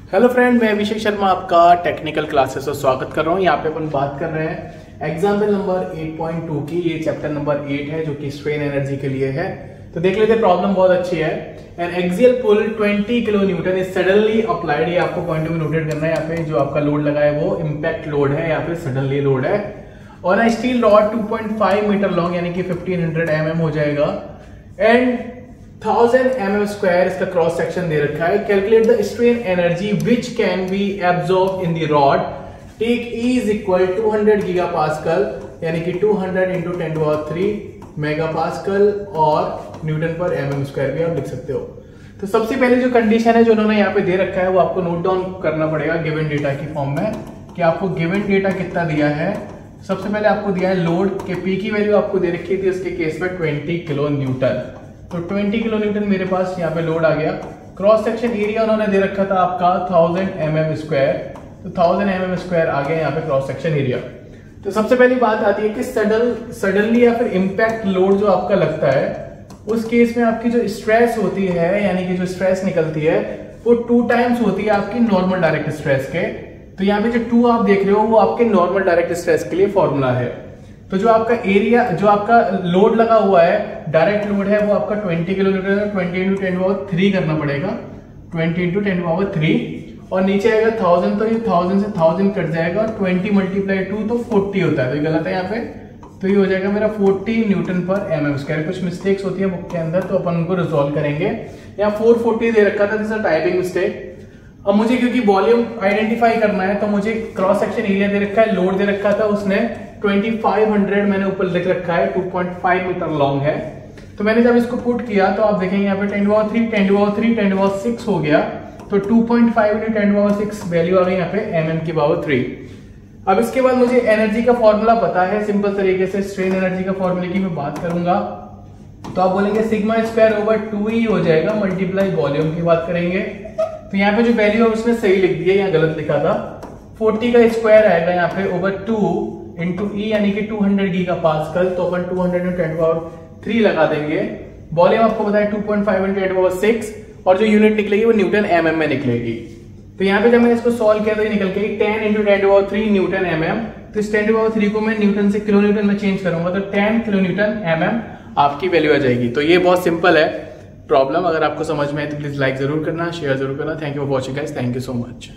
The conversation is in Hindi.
हेलो फ्रेंड, मैं अभिषेक शर्मा आपका टेक्निकल क्लासेस से स्वागत कर रहा हूँ। यहाँ पे अपन बात कर रहे हैं एग्जाम्पल नंबर 8.2 की। ये चैप्टर नंबर 8 है जो कि स्ट्रेन एनर्जी के लिए है। तो देख लेते, प्रॉब्लम बहुत अच्छी है। An axial pull 20 kilo newton is suddenly applied. ये आपको पॉइंट ऑफ व्यू नोटेट करना है। यहाँ पे जो आपका लोड लगा है वो इम्पैक्ट लोड है या फिर सडनली लोड है। और स्टील रॉड 2.5 मीटर लॉन्ग यानी कि 1500 mm हो जाएगा एंड 1000 mm स्क्वायर इसका क्रॉस सेक्शन दे रखा है। Calculate the strain energy which can be absorb in the rod. Take E is equal 200 giga pascal यानी कि 200 इंटू 10⁻³ मेगा पास्कल और न्यूटन पर mm स्क्वायर भी आप लिख सकते हो। तो सबसे पहले जो कंडीशन है जो उन्होंने यहाँ पे दे रखा है वो आपको नोट डाउन करना पड़ेगा गिवन डेटा की फॉर्म में कि आपको गिवन डेटा कितना दिया है। सबसे पहले आपको दिया है लोड के P की वैल्यू आपको दे रखी थी उसके केस में 20 किलो न्यूटन। तो 20 किलो न्यूटन मेरे पास यहाँ पे लोड आ गया। क्रॉस सेक्शन एरिया उन्होंने दे रखा था आपका 1000 mm स्क्वायर। तो 1000 mm स्क्वायर आ गया यहाँ पे क्रॉस सेक्शन एरिया। तो सबसे पहली बात आती है कि सडनली या फिर इम्पैक्ट लोड जो आपका लगता है उस केस में आपकी जो स्ट्रेस होती है यानी कि जो स्ट्रेस निकलती है वो 2 टाइम्स होती है आपकी नॉर्मल डायरेक्ट स्ट्रेस के। तो यहाँ पे जो 2 आप देख रहे हो वो आपके नॉर्मल डायरेक्ट स्ट्रेस के लिए फॉर्मूला है। तो जो आपका एरिया जो आपका लोड लगा हुआ है डायरेक्ट लोड है वो आपका 20 किलो न्यूटन है। 20 इंटू 10⁻³ करना पड़ेगा, 20 इंटू 10⁻³ और नीचे आएगा 1000 तो ये 1000 से 1000 कट जाएगा और 20 मल्टीप्लाई 2 तो 40 होता है। तो ये गलत है यहाँ पे। तो ये हो जाएगा मेरा 40 न्यूटन पर mm स्क्वायर। कुछ मिस्टेक्स होती है बुक के अंदर तो अपन उनको रिजॉल्व करेंगे। यहाँ 440 दे रखा था, दिस इज टाइपिंग मिस्टेक। अब मुझे क्योंकि वॉल्यूम आइडेंटिफाई करना है तो मुझे क्रॉस सेक्शन एरिया दे रखा है, लोड दे रखा था उसने 2500 मैंने ऊपर लिख रखा है, 2.5 मीटर लॉन्ग है। तो मैंने जब इसको पुट किया तो आप देखेंगे यहाँ पे 10⁻³ 10⁻³ 10⁻6 हो गया। तो 2.5 इंटू 10⁻6 वैल्यू आ गई यहाँ पे mm⁻³। अब इसके बाद मुझे एनर्जी का फॉर्मूला पता है सिंपल तरीके से। स्ट्रेन एनर्जी का फॉर्मूले की मैं बात करूंगा तो आप बोलेंगे सिग्मा स्क्वायर ओवर 2E हो जाएगा मल्टीप्लाई वॉल्यूम की बात करेंगे। तो यहाँ पे जो वैल्यू है उसने सही लिख दिया, यहाँ गलत लिखा था। 40 का स्क्वायर आएगा यहाँ पे ओवर 2 इंटू E यानी कि 200 गीगा पास्कल। तो अपन 200 इंटू 10⁻³ लगा देंगे। वॉल्यूम आपको पता है 2.5 इंटू 10⁻6 और जो यूनिट निकलेगी वो न्यूटन mm में निकलेगी। तो यहाँ पे जब मैंने इसको सॉल्व किया तो ये निकल गई 10 इंटू 10⁻³ न्यूटन mm। तो इस 10⁻³ को मैं न्यूटन से किलो न्यूटन में चेंज करूंगा तो 10 किलो न्यूटन mm आपकी वैल्यू आ जाएगी। तो ये बहुत सिंपल है प्रॉब्लम। अगर आपको समझ में आए तो प्लीज लाइक जरूर करना, शेयर जरूर करना। Thank you for watching guys, thank you so much.